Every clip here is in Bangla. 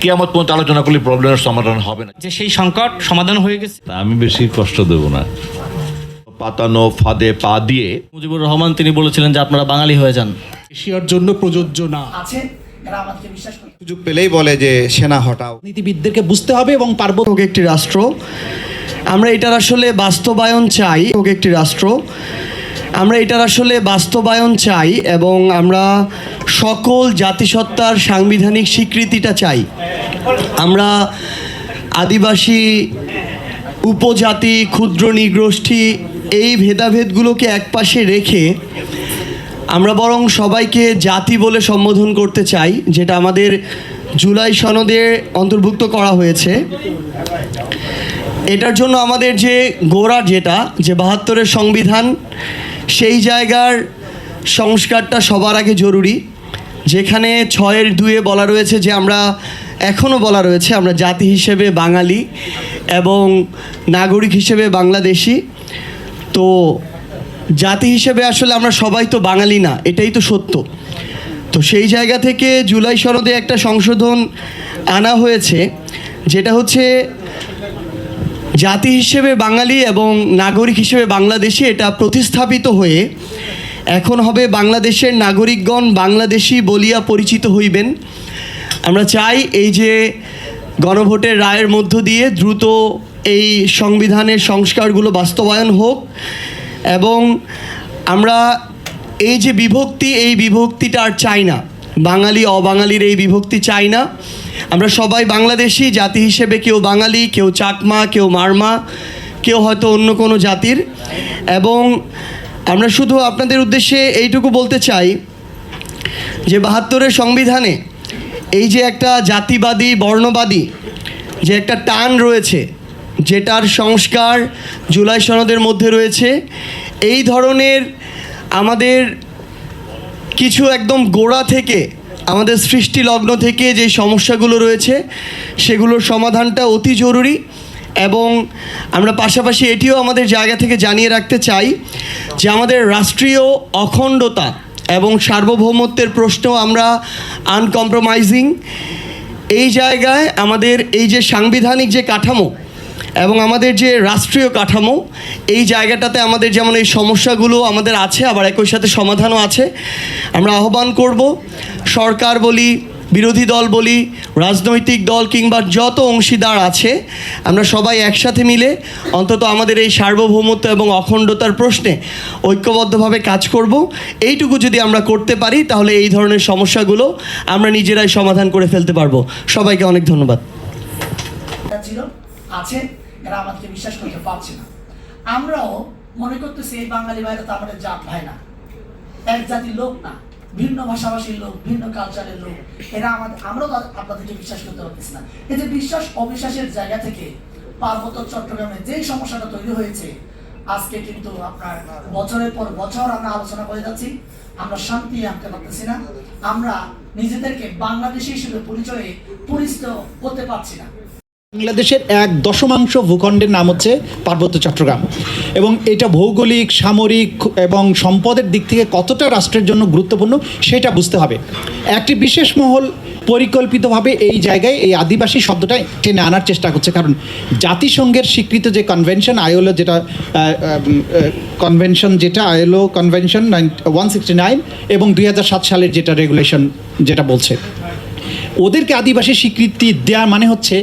কিয়ামত পর্যন্ত আলোচনা করলে প্রবলেমের সমাধান হবে না, যে সেই সংকট সমাধান হয়ে গেছে। আমি বেশি কষ্ট দেব না। পাতানো ফাঁদে পা দিয়ে মুজিবুর রহমান তিনি বলেছিলেন যে আপনারা বাঙালি হয়ে যান। এশিয়ার জন্য প্রযোজ্য না। আছে এরা আমাদেরকে বিশ্বাস করে সুযোগ পেলেই বলে যে সেনা হটাও। নীতিবিদদেরকে বুঝতে হবে এবং পার্বত্য হোক একটি রাষ্ট্র, আমরা এটার আসলে বাস্তবায়ন চাই। হোক একটি রাষ্ট্র, আমরা এটার আসলে বাস্তবায়ন চাই এবং আমরা সকল জাতিসত্তার সাংবিধানিক স্বীকৃতিটা চাই। আমরা আদিবাসী, উপজাতি, ক্ষুদ্র নৃগোষ্ঠী এই ভেদাভেদগুলোকে একপাশে রেখে আমরা বরং সবাইকে জাতি বলে সম্বোধন করতে চাই, যেটা আমাদের জুলাই সনদে অন্তর্ভুক্ত করা হয়েছে। এটার জন্য আমাদের যে গোড়া যেটা যে ৭২-এর সংবিধান, সেই জায়গার সংস্কারটা সবার আগে জরুরি। যেখানে ৬-এর ২-এ বলা রয়েছে যে আমরা এখনও বলা রয়েছে আমরা জাতি হিসেবে বাঙালি এবং নাগরিক হিসেবে বাংলাদেশি। তো জাতি হিসেবে আসলে আমরা সবাই তো বাঙালি না, এটাই তো সত্য। তো সেই জায়গা থেকে জুলাই সনদে একটা সংশোধন আনা হয়েছে, যেটা হচ্ছে জাতি হিসেবে বাঙালি এবং নাগরিক হিসেবে বাংলাদেশি এটা প্রতিস্থাপিত হয়ে এখন হবে বাংলাদেশের নাগরিকগণ বাংলাদেশি বলিয়া পরিচিত হইবেন। আমরা চাই এই যে গণভোটের রায়ের মধ্য দিয়ে দ্রুত এই সংবিধানের সংস্কারগুলো বাস্তবায়ন হোক এবং আমরা এই যে বিভক্তি, এই বিভক্তিটা আর চাই না। বাঙালি অবাঙালির এই বিভক্তি চাই না। আমরা সবাই বাংলাদেশি জাতি হিসেবে, কেউ বাঙালি, কেউ চাকমা, কেউ মারমা, কেউ হয়তো অন্য কোনো জাতির। এবং আমরা শুধু আপনাদের উদ্দেশ্যে এইটুকু বলতে চাই যে ৭২-এর সংবিধানে এই যে একটা জাতিবাদী, বর্ণবাদী যে একটা টান রয়েছে, যেটার সংস্কার জুলাই সনদের মধ্যে রয়েছে, এই ধরনের আমাদের কিছু একদম গোড়া থেকে, আমাদের সৃষ্টি লগ্ন থেকে যে সমস্যাগুলো রয়েছে সেগুলোর সমাধানটা অতি জরুরি। এবং আমরা পাশাপাশি এটিও আমাদের জায়গা থেকে জানিয়ে রাখতে চাই যে আমাদের রাষ্ট্রীয় অখণ্ডতা এবং সার্বভৌমত্বের প্রশ্ন আমরা আনকম্প্রোমাইজিং। এই জায়গায় আমাদের এই যে সাংবিধানিক যে কাঠামো এবং আমাদের যে রাষ্ট্রীয় কাঠামো, এই জায়গাটাতে আমাদের যেমন এই সমস্যাগুলো আমাদের আছে, আবার একই সাথে সমাধানও আছে। আমরা আহ্বান করব সরকার বলি, বিরোধী দল বলি, রাজনৈতিক দল কিংবা যত অংশীদার আছে, আমরা সবাই একসাথে মিলে অন্তত আমাদের এই সার্বভৌমত্ব এবং অখণ্ডতার প্রশ্নে ঐক্যবদ্ধভাবে কাজ করব। এইটুকু যদি আমরা করতে পারি তাহলে এই ধরনের সমস্যাগুলো আমরা নিজেরাই সমাধান করে ফেলতে পারবো। সবাইকে অনেক ধন্যবাদ। ছিল আছে এরা আমাদেরকে বিশ্বাস করতে পারছে না। আমরাও মনে করতেছি এই বাঙালি ভাইরা তো আমাদের জাত ভাই না, এক জাতির লোক না, ভিন্ন ভাষাভাষীর লোক, ভিন্ন কালচারের লোক। এরা আমরাও আপনাদেরকে বিশ্বাস করতে পারতেছি না। এই যে বিশ্বাস অবিশ্বাসের জায়গা থেকে পার্বত্য চট্টগ্রামে যেই সমস্যাটা তৈরি হয়েছে, আজকে কিন্তু আপনার বছরের পর বছর আমরা আলোচনা করে যাচ্ছি, আমরা শান্তি আনতে পারতেছি না, আমরা নিজেদেরকে বাংলাদেশি হিসেবে পরিচিত করতে পারছি না। বাংলাদেশের ১/১০ ভূখণ্ডের নাম হচ্ছে পার্বত্য চট্টগ্রাম এবং এটা ভৌগোলিক, সামরিক এবং সম্পদের দিক থেকে কতটা রাষ্ট্রের জন্য গুরুত্বপূর্ণ সেটা বুঝতে হবে। একটি বিশেষ মহল পরিকল্পিতভাবে এই জায়গায় এই আদিবাসী শব্দটা টেনে আনার চেষ্টা করছে, কারণ জাতিসংঘের স্বীকৃত যে কনভেনশন আইএলও, যেটা কনভেনশন, যেটা আইএলও কনভেনশন 169 এবং ২০০৭ সালের যেটা রেগুলেশন যেটা বলছে, ওদেরকে আদিবাসী স্বীকৃতি দেওয়া মানে হচ্ছে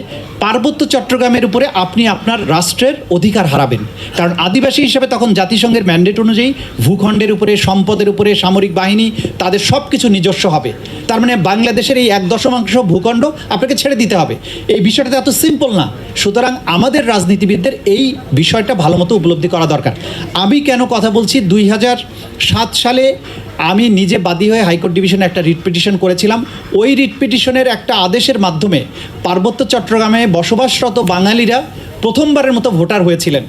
পার্বত্য চট্টগ্রামের উপরে আপনি আপনার রাষ্ট্রের অধিকার হারাবেন। কারণ আদিবাসী হিসেবে তখন জাতিসংঘের ম্যান্ডেট অনুযায়ী ভূখণ্ডের উপরে, সম্পদের উপরে, সামরিক বাহিনী তাদের সব কিছু নিজস্ব হবে। তার মানে বাংলাদেশের এই ১/১০ ভূখণ্ড আপনাকে ছেড়ে দিতে হবে। এই বিষয়টা এত সিম্পল না। সুতরাং আমাদের রাজনীতিবিদদের এই বিষয়টা ভালো মতো উপলব্ধি করা দরকার। আমি কেন কথা বলছি, ২০০৭ সালে আমি নিজে বাদী হয়ে হাইকোর্ট ডিভিশনে একটা রিট পিটিশন করেছিলাম। ওই রিট পিটিশনের একটা আদেশের মাধ্যমে পার্বত্য চট্টগ্রামে বসবাসরত বাঙালিরা প্রথমবারের মতো ভোটার হয়েছিলেন।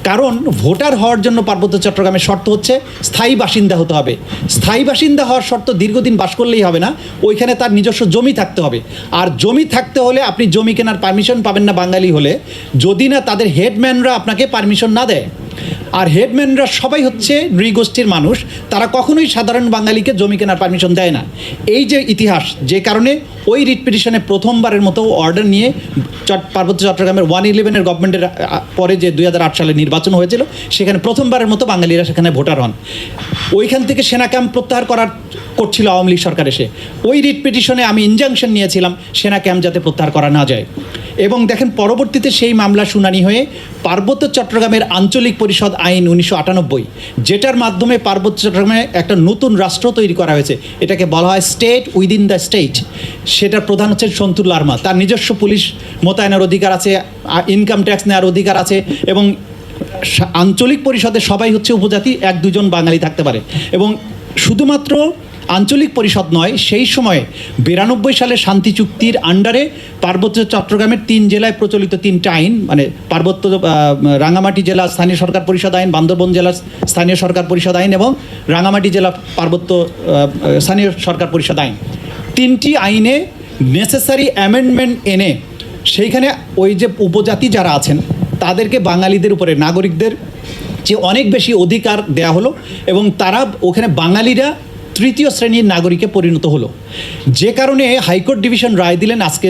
কারণ ভোটার হওয়ার জন্য পার্বত্য চট্টগ্রামের শর্ত হচ্ছে স্থায়ী বাসিন্দা হতে হবে। স্থায়ী বাসিন্দা হওয়ার শর্ত দীর্ঘদিন বাস করলেই হবে না, ওইখানে তার নিজস্ব জমি থাকতে হবে। আর জমি থাকতে হলে আপনি জমি কেনার পারমিশন পাবেন না বাঙালি হলে, যদি না তাদের হেডম্যানরা আপনাকে পারমিশন না দেয়। আর হেডম্যানরা সবাই হচ্ছে নৃগোষ্ঠীর মানুষ, তারা কখনোই সাধারণ বাঙালিকে জমি কেনার পারমিশন দেয় না। এই যে ইতিহাস, যে কারণে ওই রিট পিটিশনে প্রথমবারের মতো অর্ডার নিয়ে পার্বত্য চট্টগ্রামের 111-এর গভর্নমেন্টের পরে যে 2008 সালে নির্বাচন হয়েছিল, সেখানে প্রথমবারের মতো বাঙালিরা সেখানে ভোটার হন। ওইখান থেকে সেনা ক্যাম্প প্রত্যাহার করছিল আওয়ামী লীগ সরকার এসে। ওই রিট পিটিশনে আমি ইনজাংশন নিয়েছিলাম সেনা ক্যাম্প যাতে প্রত্যাহার করা না যায়। এবং দেখেন পরবর্তীতে সেই মামলা শুনানি হয়ে পার্বত্য চট্টগ্রামের আঞ্চলিক পরিষদ আইন 1998, যেটার মাধ্যমে পার্বত্য চট্টগ্রামে একটা নতুন রাষ্ট্র তৈরি করা হয়েছে, এটাকে বলা হয় স্টেট উইদিন দ্য স্টেট। সেটার প্রধান হচ্ছেন সন্তুর লারমা। তার নিজস্ব পুলিশ মোতায়েনের অধিকার আছে, ইনকাম ট্যাক্স নেওয়ার অধিকার আছে, এবং আঞ্চলিক পরিষদে সবাই হচ্ছে উপজাতি, 1-2 জন বাঙালি থাকতে পারে। এবং শুধুমাত্র আঞ্চলিক পরিষদ নয়, সেই সময়ে 92 সালে শান্তি চুক্তির আন্ডারে পার্বত্য চট্টগ্রামের 3 জেলায় প্রচলিত 3টা আইন, মানে পার্বত্য রাঙামাটি জেলা স্থানীয় সরকার পরিষদ আইন, বান্দরবন জেলা স্থানীয় সরকার পরিষদ আইন এবং রাঙামাটি জেলা পার্বত্য স্থানীয় সরকার পরিষদ আইন, 3টি আইনে নেসেসারি অ্যামেন্ডমেন্ট এনে সেইখানে ওই যে উপজাতি যারা আছেন তাদেরকে বাঙালিদের উপরে, নাগরিকদের যে অনেক বেশি অধিকার দেয়া হলো, এবং তারা ওখানে বাঙালিরা 3য় শ্রেণীর নাগরিকে পরিণত হলো। যে কারণে হাইকোর্ট ডিভিশন রায় দিলেন, আজকে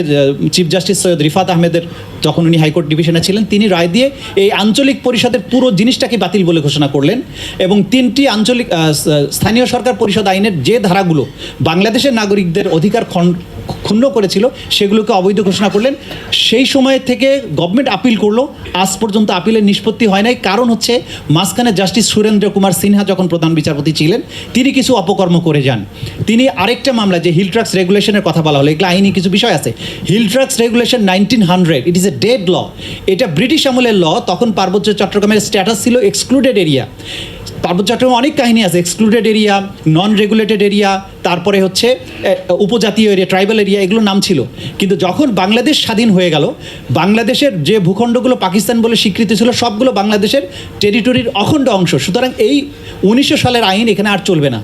চিফ জাস্টিস সৈয়দ রিফাত আহমেদের, যখন উনি হাইকোর্ট ডিভিশনে ছিলেন, তিনি রায় দিয়ে এই আঞ্চলিক পরিষদের পুরো জিনিসটাকে বাতিল বলে ঘোষণা করলেন। এবং 3টি আঞ্চলিক স্থানীয় সরকার পরিষদ আইনের যে ধারাগুলো বাংলাদেশের নাগরিকদের অধিকার ক্ষুণ্ণ করেছিল সেগুলোকে অবৈধ ঘোষণা করলেন। সেই সময় থেকে গভর্নমেন্ট আপিল করলো, আজ পর্যন্ত আপিলের নিষ্পত্তি হয় নাই। কারণ হচ্ছে মাঝখানে জাস্টিস সুরেন্দ্র কুমার সিনহা যখন প্রধান বিচারপতি ছিলেন, তিনি কিছু অপকর্ম করে যান। তিনি আরেকটা মামলা, যে হিল ট্রাক্স রেগুলেশনের কথা বলা হলো, এগুলো আইনি কিছু বিষয় আছে। Hill tracts regulation 1900, it is a dead law. এটা ব্রিটিশ আমলের ল। তখন পার্বত্য চট্টগ্রামের স্ট্যাটাস ছিল এক্সক্লুডেড এরিয়া। পার্বত্য চট্টগ্রামে অনেক কাহিনী আছে, এক্সক্লুডেড এরিয়া, নন রেগুলেটেড এরিয়া, তারপরে হচ্ছে উপজাতীয় এরিয়া, ট্রাইবাল এরিয়া, এগুলো নাম ছিল। কিন্তু যখন বাংলাদেশ স্বাধীন হয়ে গেল, বাংলাদেশের যে ভূখণ্ডগুলো পাকিস্তান বলে স্বীকৃতি ছিল সবগুলো বাংলাদেশের টেরিটরির অখণ্ড অংশ। সুতরাং এই 1900 সালের আইন এখানে আর চলবে না।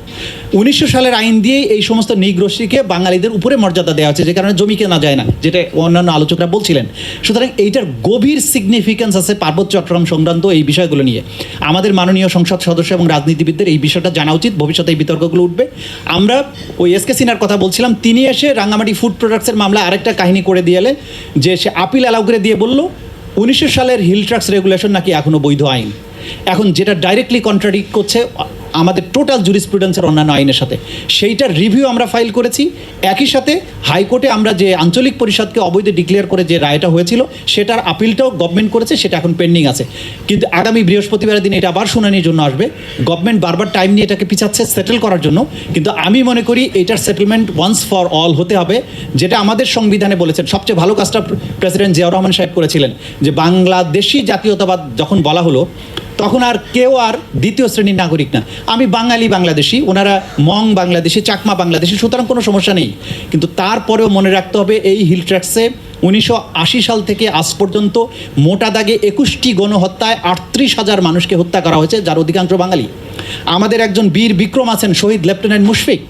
1900 সালের আইন দিয়েই এই সমস্ত নিগ্রোষ্ঠীকে বাঙালিদের উপরে মর্যাদা দেওয়া হচ্ছে, যে কারণে জমি কেনা যায় না, যেটা অন্যান্য আলোচকরা বলছিলেন। সুতরাং এইটার গভীর সিগনিফিক্যান্স আছে পার্বত্য চট্টগ্রাম সংক্রান্ত এই বিষয়গুলো নিয়ে। আমাদের মাননীয় সংসদ সদস্য এবং রাজনীতিবিদদের এই বিষয়টা জানা উচিত, ভবিষ্যতে এই বিতর্কগুলো উঠবে। আমরা ওই এসকে সিনহার কথা বলছিলাম, তিনি এসে রাঙামাটি ফুড প্রোডাক্টসের মামলা আরেকটা কাহিনী করে দিয়েলে, যে সে আপিল অ্যালাউ করে দিয়ে বলল 1900 সালের হিল ট্রাক্স রেগুলেশন নাকি এখনও বৈধ আইন। এখন যেটা ডাইরেক্টলি কন্ট্রাডিক্ট করছে আমাদের টোটাল জুরিসপ্রুডেন্সের অন্যান্য আইনের সাথে। সেইটার রিভিউ আমরা ফাইল করেছি। একই সাথে হাইকোর্টে আমরা যে আঞ্চলিক পরিষদকে অবৈধ ডিক্লেয়ার করে যে রায়টা হয়েছিল, সেটার আপিলটাও গভর্নমেন্ট করেছে, সেটা এখন পেন্ডিং আছে। কিন্তু আগামী বৃহস্পতিবারের দিন এটা আবার শুনানির জন্য আসবে। গভর্নমেন্ট বারবার টাইম নিয়ে এটাকে পিছাচ্ছে সেটেল করার জন্য, কিন্তু আমি মনে করি এটার সেটেলমেন্ট ওয়ান্স ফর অল হতে হবে, যেটা আমাদের সংবিধানে বলেছেন। সবচেয়ে ভালো কাজটা প্রেসিডেন্ট জিয়াউর রহমান সাহেব করেছিলেন, যে বাংলাদেশি জাতীয়তাবাদ যখন বলা হলো, তখন আর কেউ আর 2য় শ্রেণীর নাগরিক না। আমি বাঙালি বাংলাদেশি, ওনারা মং বাংলাদেশি, চাকমা বাংলাদেশি, সুতরাং কোনো সমস্যা নেই। কিন্তু তারপরেও মনে রাখতে হবে, এই হিল ট্র্যাক্সে 1980 সাল থেকে আজ পর্যন্ত মোটা দাগে 21টি গণহত্যায় 38,000 মানুষকে হত্যা করা হয়েছে, যার অধিকাংশ বাঙালি। আমাদের একজন বীর বিক্রম আছেন, শহীদ লেফটেন্যান্ট মুশফিক,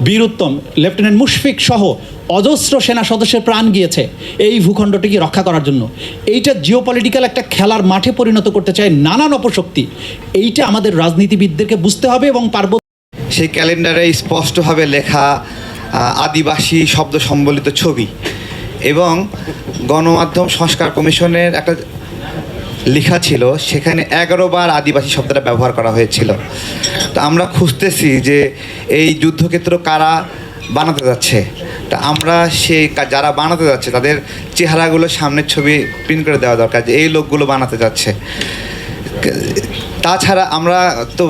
বীরুত্তম লেফটেন্যান্ট মুশফিক সহ অজস্র সেনা সদস্যের প্রাণ গিয়েছে এই ভূখণ্ডটিকে রক্ষা করার জন্য। এইটা জিওপলিটিক্যাল একটা খেলার মাঠে পরিণত করতে চায় নানান অপশক্তি। এইটা আমাদের রাজনীতিবিদদেরকে বুঝতে হবে। এবং সেই ক্যালেন্ডারে স্পষ্টভাবে লেখা আদিবাসী শব্দ সম্বলিত ছবি, এবং গণমাধ্যম সংস্কার কমিশনের একটা লেখা ছিল, সেখানে 11 বার আদিবাসী শব্দটা ব্যবহার করা হয়েছিল। তো আমরা খুঁজতেছি যে এই যুদ্ধক্ষেত্র কারা বানাতে যাচ্ছে। তা আমরা যারা বানাতে যাচ্ছে তাদের চেহারাগুলো সামনের ছবি প্রিন্ট করে দেওয়া দরকার, যে এই লোকগুলো বানাতে যাচ্ছে। তাছাড়া আমরা তো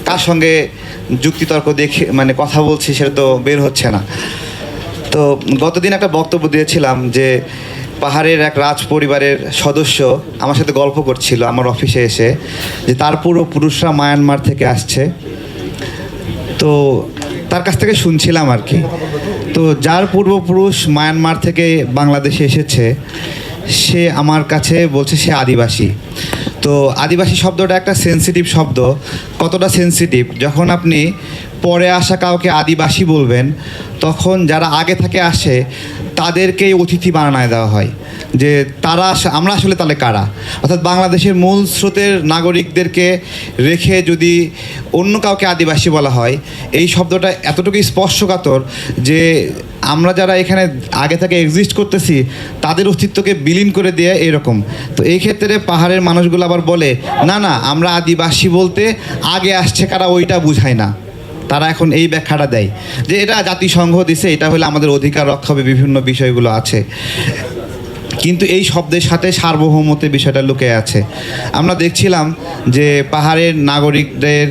কার সঙ্গে যুক্তিতর্ক দেখে মানে কথা বলছি সেটা তো বের হচ্ছে না। তো গতদিন একটা বক্তব্য দিয়েছিলাম যে পাহাড়ের এক রাজ পরিবারের সদস্য আমার সাথে গল্প করছিল আমার অফিসে এসে, যে তার পূর্বপুরুষরা মায়ানমার থেকে আসছে। তো তার কাছ থেকে শুনছিলাম আর কি। তো যার পূর্বপুরুষ মায়ানমার থেকে বাংলাদেশে এসেছে, সে আমার কাছে বলছে সে আদিবাসী। তো আদিবাসী শব্দটা একটা সেন্সিটিভ শব্দ। কতটা সেন্সিটিভ, যখন আপনি পরে আসা কাউকে আদিবাসী বলবেন, তখন যারা আগে থেকে আসে তাদেরকেই অতিথি বানায় দেওয়া হয়। যে আমরা আসলে তাহলে কারা, অর্থাৎ বাংলাদেশের মূল স্রোতের নাগরিকদেরকে রেখে যদি অন্য কাউকে আদিবাসী বলা হয়, এই শব্দটা এতটুকু স্পর্শকাতর যে আমরা যারা এখানে আগে থেকে এক্সিস্ট করতেছি তাদের অস্তিত্বকে বিলীন করে দিয়ে এরকম। তো এই ক্ষেত্রে পাহাড়ের মানুষগুলো আবার বলে না না, আমরা আদিবাসী বলতে আগে আসছে কারা ওইটা বুঝায় না। তারা এখন এই ব্যাখ্যাটা দেয় যে এটা জাতিসংঘ দিছে, এটা হলে আমাদের অধিকার রক্ষা হবে, বিভিন্ন বিষয়গুলো আছে। কিন্তু এই শব্দের সাথে সার্বভৌমত্বের বিষয়টা লুকে আছে। আমরা দেখছিলাম যে পাহাড়ের নাগরিকদের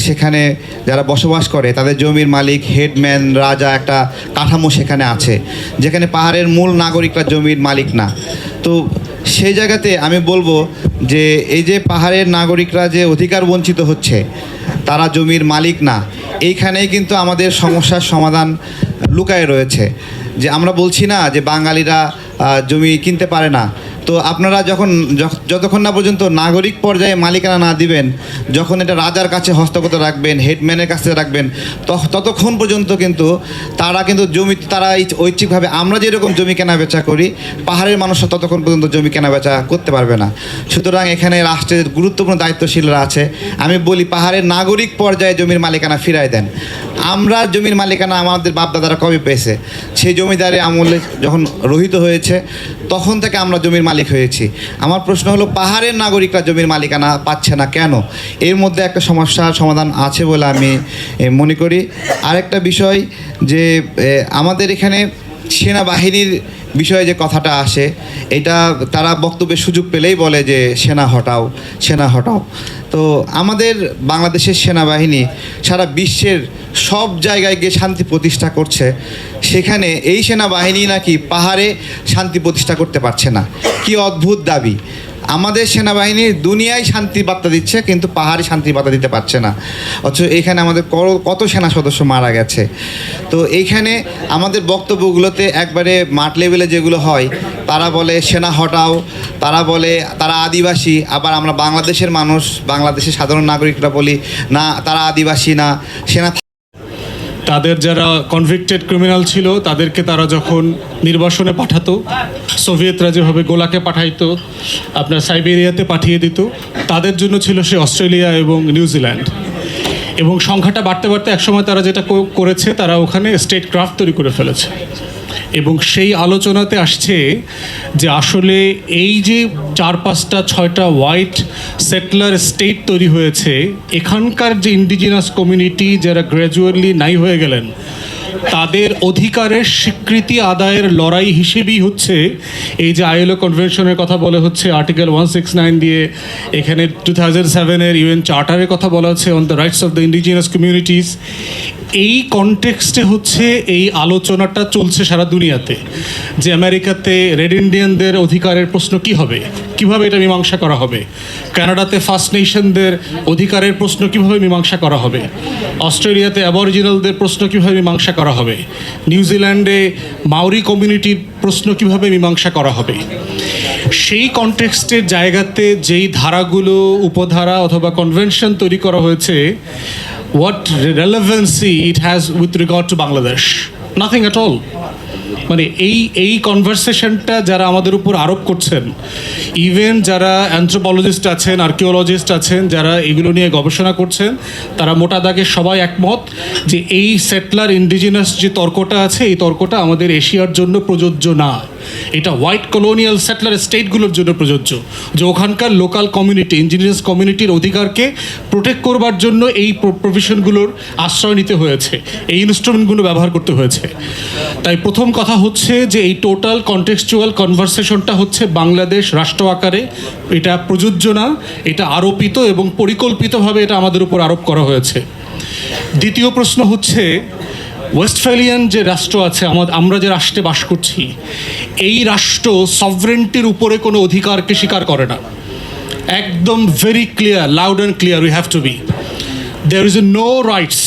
সেখানে যারা বসবাস করে তাদের জমির মালিক, হেডম্যান, রাজা একটা কাঠামো সেখানে আছে, যেখানে পাহাড়ের মূল নাগরিকরা জমির মালিক না। তো সেই জায়গাতে আমি বলবো যে এই যে পাহাড়ের নাগরিকরা যে অধিকার বঞ্চিত হচ্ছে, তারা জমির মালিক না, এইখানেই কিন্তু আমাদের সমস্যার সমাধান লুকায়ে রয়েছে। যে আমরা বলছি না যে বাঙালিরা জমি কিনতে পারে না, তো আপনারা যতক্ষণ না পর্যন্ত নাগরিক পর্যায়ে মালিকানা না দিবেন, যখন এটা রাজার কাছে হস্তগত রাখবেন, হেডম্যানের কাছে রাখবেন, ততক্ষণ পর্যন্ত কিন্তু তারা কিন্তু জমি তারা ঐচ্ছিকভাবে আমরা যেরকম জমি কেনা বেচা করি, পাহাড়ের মানুষরা ততক্ষণ পর্যন্ত জমি কেনা বেচা করতে পারবে না। সুতরাং এখানে রাষ্ট্রের গুরুত্বপূর্ণ দায়িত্বশীলরা আছে। আমি বলি পাহাড়ের নাগরিক পর্যায়ে জমির মালিকানা ফিরায় দেন। আমরা জমির মালিকানা আমাদের বাপদাদারা কবে পেয়েছে? সেই জমিদারি আমলে যখন রহিত হয়েছে তখন থেকে আমরা জমির মালিক হয়েছি। আমার প্রশ্ন হলো পাহাড়ের নাগরিকরা জমির মালিকানা পাচ্ছে না কেন? এর মধ্যে একটা সমস্যার সমাধান আছে বলে আমি মনে করি। আরেকটা বিষয় যে আমাদের এখানে সেনাবাহিনীর বিষয়ে যে কথাটা আসে, এটা তারা বক্তব্যের সুযোগ পেলেই বলে যে সেনা হটাও, সেনা হটাও। তো আমাদের বাংলাদেশের সেনাবাহিনী সারা বিশ্বের সব জায়গায় গিয়ে শান্তি প্রতিষ্ঠা করছে, সেখানে এই সেনাবাহিনী নাকি পাহাড়ে শান্তি প্রতিষ্ঠা করতে পারছে না। কি অদ্ভুত দাবি! আমাদের সেনাবাহিনী দুনিয়ায় শান্তি বার্তা দিচ্ছে কিন্তু পাহাড়ে শান্তি বার্তা দিতে পারছে না, অথচ এইখানে আমাদের কত সেনা সদস্য মারা গেছে। তো এইখানে আমাদের বক্তব্যগুলোতে একবারে মাঠ লেভেলে যেগুলো হয়, তারা বলে সেনা হটাও, তারা বলে তারা আদিবাসী, আবার আমরা বাংলাদেশের মানুষ, বাংলাদেশের সাধারণ নাগরিকরা বলি না তারা আদিবাসী না, সেনা। তাদের যারা কনভিক্টেড ক্রিমিনাল ছিল তাদেরকে তারা যখন নির্বাসনে পাঠাতো, সোভিয়েতরা যেভাবে গোলাকে পাঠাইতো, আপনার সাইবেরিয়াতে পাঠিয়ে দিত, তাদের জন্য ছিল সে অস্ট্রেলিয়া এবং নিউজিল্যান্ড। এবং সংখ্যাটা বাড়তে বাড়তে একসময় তারা যেটা করেছে, তারা ওখানে স্টেট ক্রাফট তৈরি করে ফেলেছে। এবং সেই আলোচনাতে আসছে যে আসলে এই যে 4-5-6টা হোয়াইট সেটলার স্টেট তৈরি হয়েছে, এখানকার যে ইন্ডিজিনাস কমিউনিটি যারা গ্র্যাজুয়ালি নাই হয়ে গেলেন, তাদের অধিকারের স্বীকৃতি আদায়ের লড়াই হিসেবেই হচ্ছে এই যে আইএলও কনভেনশনের কথা বলা হচ্ছে, আর্টিকেল 169 দিয়ে, এখানে 2007-এর ইউএন চার্টারের কথা বলা হচ্ছে on the rights of the indigenous communities. এই কনটেক্সটে হচ্ছে এই আলোচনাটা চলছে সারা দুনিয়াতে, যে আমেরিকাতে রেড ইন্ডিয়ানদের অধিকারের প্রশ্ন কি হবে, কিভাবে এটা মীমাংসা করা হবে, কানাডাতে ফার্স্ট নেশনদের অধিকারের প্রশ্ন কিভাবে মীমাংসা করা হবে, অস্ট্রেলিয়াতে অ্যাবরিজিনালদের প্রশ্ন কিভাবে মীমাংসা করা হবে, নিউজিল্যান্ডে মাউরি কমিউনিটির প্রশ্ন কিভাবে মীমাংসা করা হবে। সেই কনটেক্সটের জায়গাতে যেই ধারাগুলো, উপধারা অথবা কনভেনশন তৈরি করা হয়েছে, what relevancy it has with regard to Bangladesh? Nothing at all. মানে এই কনভারসেশনটা যারা আমাদের উপর আরোপ করছেন, ইভেন যারা অ্যানথ্রোপোলজিস্ট আছেন, আর্কিওলজিস্ট আছেন, যারা এগুলো নিয়ে গবেষণা করছেন, তারা মোটা দাগে সবাই একমত যে এই সেটলার ইন্ডিজিনাস যে তর্কটা আছে, এই তর্কটা আমাদের এশিয়ার জন্য প্রযোজ্য না। এটা হোয়াইট কলোনিয়াল সেটলার স্টেটগুলোর জন্য প্রযোজ্য, যে ওখানকার লোকাল কমিউনিটি, ইন্ডিজিনাস কমিউনিটির অধিকারকে প্রোটেক্ট করবার জন্য এই প্রভিশনগুলোর আশ্রয় নিতে হয়েছে, এই ইনস্ট্রুমেন্টগুলো ব্যবহার করতে হয়েছে। তাই প্রথম কথা হচ্ছে যে এই টোটাল কনটেক্সচুয়াল কনভারসেশনটা হচ্ছে বাংলাদেশ রাষ্ট্র আকারে এটা প্রযোজ্য না, এটা আরোপিত এবং পরিকল্পিতভাবে এটা আমাদের উপর আরোপ করা হয়েছে। দ্বিতীয় প্রশ্ন হচ্ছে ওয়েস্টফ্যালিয়ান যে রাষ্ট্র আছে, আমরা যে রাষ্ট্রে বাস করছি, এই রাষ্ট্র সভরেন্টির উপরে কোনো অধিকারকে স্বীকার করে না। একদম very clear, loud and clear we have to be. There is no rights